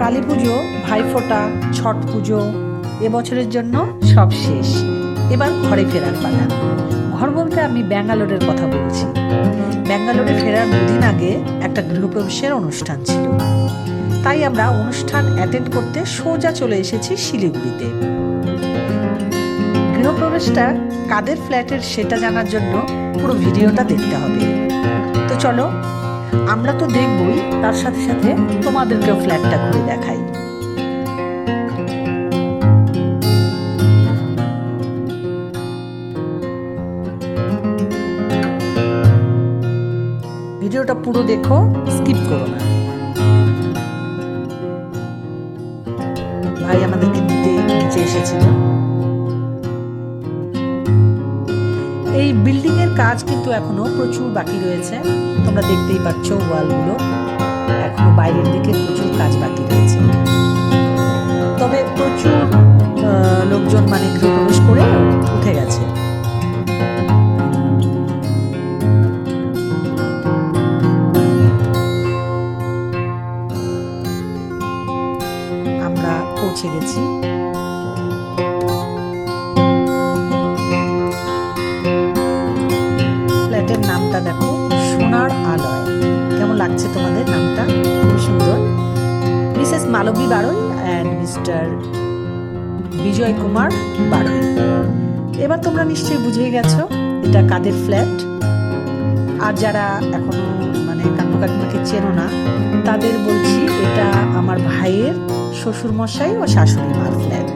কালী পুজো, ভাইফোঁটা, ছট পুজো এবছরের জন্য সব শেষ। এবার ঘরে ফেরার পালা। ঘর বলতে আমি ব্যাঙ্গালোরের কথা বলছি। ব্যাঙ্গালোরে ফেরার দুদিন আগে একটা গৃহপ্রবেশের অনুষ্ঠান ছিল, তাই আমরা অনুষ্ঠান অ্যাটেন্ড করতে সোজা চলে এসেছি শিলিগুড়িতে। গৃহপ্রবেশটা কাদের ফ্ল্যাটের সেটা জানার জন্য পুরো ভিডিওটা দেখতে হবে। তো চলো, আমরা তো দেখবই, তার সাথে সাথে তোমাদেরকেও ফ্ল্যাটটা ঘুরে দেখাই। ভিডিওটা পুরো দেখো, স্কিপ করো না। ভাই আমাদেরকে নিচে এসেছিল। এই বিল্ডিং এর কাজ কিন্তু এখনো প্রচুর বাকি রয়েছে। তোমরা দেখতেই পাচ্ছ ওয়ালগুলো, এখনো বাইরের দিকে প্রচুর কাজ বাকি রয়েছে। তবে প্রচুর লোকজন মানে গৃহপ্রবেশ করে উঠে গেছে। আমরা পৌঁছে গেছি। ফ্ল্যাটের নামটা দেখো, সোনার আলয়। কেমন লাগছে তোমাদের নামটা? খুব সুন্দর। মিসেস মালবী বাড়ই অ্যান্ড মিস্টার বিজয় কুমার বাড়ই। এবার তোমরা নিশ্চয়ই বুঝে গেছো এটা কাদের ফ্ল্যাট। আর যারা এখনো মানে কাকু কাকিমাকে চেনো না, তাদের বলছি এটা আমার ভাইয়ের শ্বশুর মশাই ও শাশুড়ি মার ফ্ল্যাট।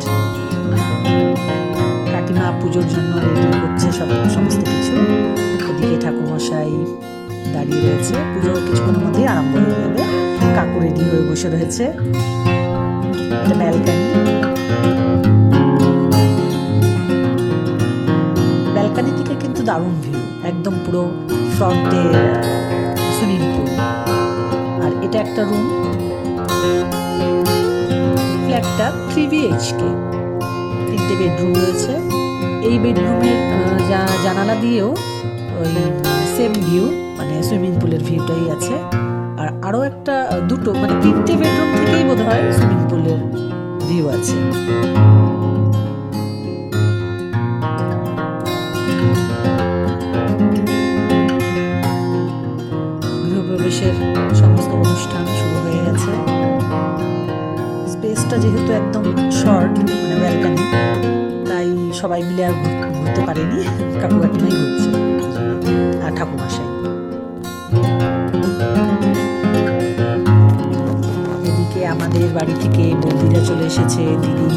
কাকিমা পুজোর জন্য রেডি করছে সমস্ত কিছু। এদিকে ঠাকুরমশাই দাঁড়িয়ে রয়েছে। পুজো কিছুক্ষণের মধ্যেই আরম্ভ হয়ে যাবে। কাকু রেডি হয়ে বসে রয়েছে। এটা ব্যালকানি। ব্যালকানি থেকে কিন্তু দারুণ ভিউ, একদম পুরো ফ্রন্টে সুইমিং পুল। আর এটা একটা রুম। ফ্ল্যাটটা 3 BHK, 3টে বেডরুম রয়েছে। এই বেডরুমের জানালা দিয়েও ওই সেম ভিউ, মানে সুইমিং পুলের ভিউটাই আছে। আর আরও একটা দুটো মানে 3টে বেডরুম থেকেই বোধ হয় সুইমিং পুলের ভিউ আছে। গৃহপ্রবেশের সমস্ত অনুষ্ঠান শুরু হয়ে গেছে। স্পেসটা যেহেতু একদম শর্ট, মানে ব্যালকানি, তাই সবাই মিলে আর ঘুরতে পারেনি। কাকু কাকিমাই ঘুরছে আর ঠাকুরমশাই। এদিকে আমাদের বাড়ি থেকে বৌদিরা চলে এসেছে, দিদি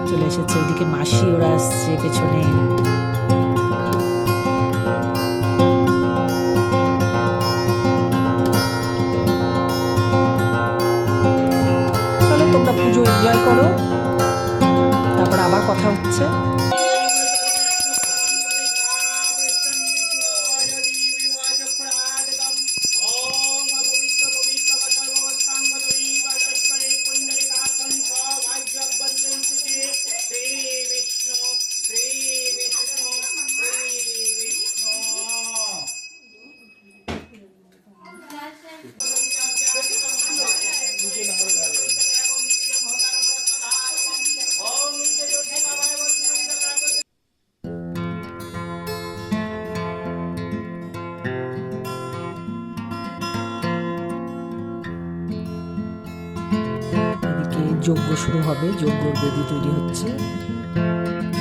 চলে এসেছে, এদিকে মাসি ওরা আসছে পেছনে। চলো তোমরা পুজো এনজয় করো, তারপর আবার কথা হচ্ছে। যজ্ঞ শুরু হবে, যজ্ঞর বেদি তৈরি হচ্ছে।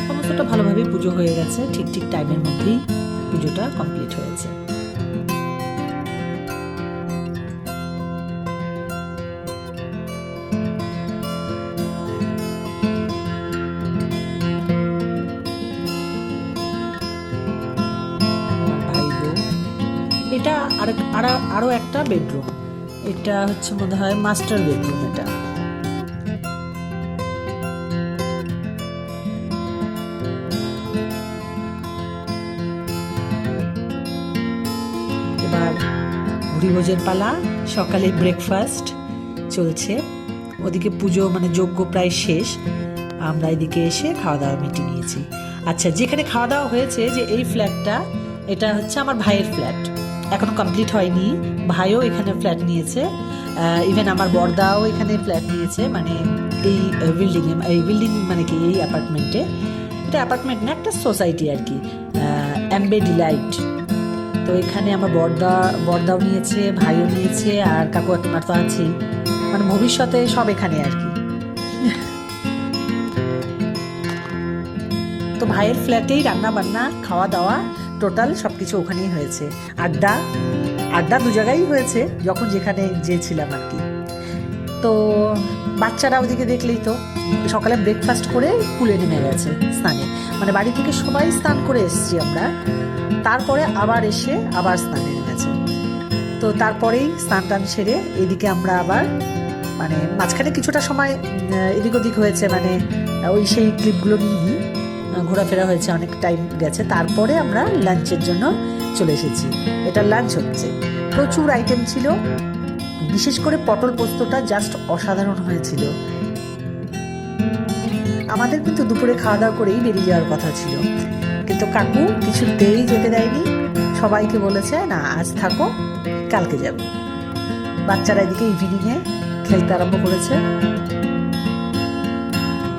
সমস্তটা ভালোভাবে পুজো হয়ে গেছে, ঠিক ঠিক টাইমের মধ্যেই পুজোটা কমপ্লিট হয়েছে। ভাই বউ, এটা আরো একটা বেডরুম। এটা হচ্ছে মনে হয় মাস্টার বেডরুম। এটা ভোজের পালা। সকালে ব্রেকফাস্ট চলছে, ওদিকে পুজো মানে যজ্ঞ প্রায় শেষ। আমরা এদিকে এসে খাওয়া দাওয়া মিটিয়ে নিয়েছি। আচ্ছা, যেখানে খাওয়া দাওয়া হয়েছে, যে এই ফ্ল্যাটটা, এটা হচ্ছে আমার ভাইয়ের ফ্ল্যাট, এখনো কমপ্লিট হয়নি। ভাইও এখানে ফ্ল্যাট নিয়েছে। ইভেন আমার বড়দাও এখানে ফ্ল্যাট নিয়েছে, মানে এই বিল্ডিংয়ে, এই বিল্ডিং মানে কি এই অ্যাপার্টমেন্টে, এটা অ্যাপার্টমেন্ট না, একটা সোসাইটি আর কি, অ্যাম্বে ডিলাইট। তো এখানে আমার বড়দাও নিয়েছে, ভাইও নিয়েছে, আর কাকু কাকিমার তো আছেই, মানে ভবিষ্যতে সব এখানে আর কি। তো ভাইয়ের ফ্ল্যাটেই রান্না বান্না খাওয়া দাওয়া টোটাল সব কিছু ওখানেই হয়েছে। আড্ডা দু জায়গায় হয়েছে, যখন যেখানে যেছিলাম আর কি। তো বাচ্চারা ওদিকে দেখলেই তো সকালে ব্রেকফাস্ট করে পুলে নেমে গেছে স্নানে, মানে বাড়ি থেকে সবাই স্নান করে এসেছি আমরা, তারপরে আবার এসে আবার স্নানে নেমেছে। তো তারপরেই স্নান টান সেরে এদিকে আমরা আবার মানে মাঝখানে কিছুটা সময় এদিক ওদিক হয়েছে, মানে ওই সেই ক্লিপগুলো নিয়েই ঘোরাফেরা হয়েছে, অনেক টাইম গেছে। তারপরে আমরা লাঞ্চের জন্য চলে এসেছি। এটা লাঞ্চ হচ্ছে, প্রচুর আইটেম ছিল, বিশেষ করে পটল পোস্তটা জাস্ট অসাধারণ হয়েছিল। আমাদের কিন্তু দুপুরে খাওয়া দাওয়া করেই বেরিয়ে যাওয়ার কথা ছিল, কিন্তু কাকু কিছুতেই যেতে দেয়নি, সবাইকে বলেছে না আজ থাকো, কালকে যাবে। বাচ্চারা এদিকে ইভিনিংয়ে খেলতে আরম্ভ করেছে।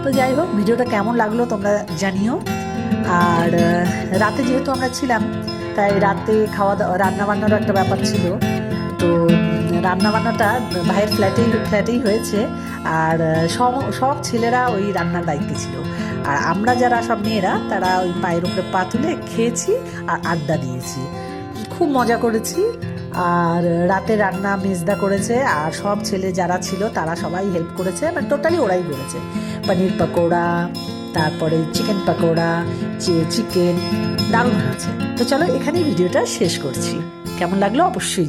তো যাই হোক, ভিডিওটা কেমন লাগলো তোমরা জানিও। আর রাতে যেহেতু আমরা ছিলাম, তাই রাতে খাওয়া দাওয়া রান্নাবান্নারও একটা ব্যাপার ছিল। তো রান্নাবান্নাটা ভাইয়ের ফ্ল্যাটেই হয়েছে, আর সব ছেলেরা ওই রান্নার দায়িত্বে ছিল, আর আমরা যারা সব মেয়েরা তারা ওই পায়ের উপরে পা তুলে খেয়েছি আর আড্ডা দিয়েছি, খুব মজা করেছি। আর রাতে রান্না মেজদা করেছে, আর সব ছেলে যারা ছিল তারা সবাই হেল্প করেছে, মানে টোটালি ওরাই করেছে। পনির পকোড়া, তারপরে চিকেন পকোড়া, চিকেন, দারুণ হয়েছে। তো চলো এখানেই ভিডিওটা শেষ করছি, কেমন লাগলো অবশ্যই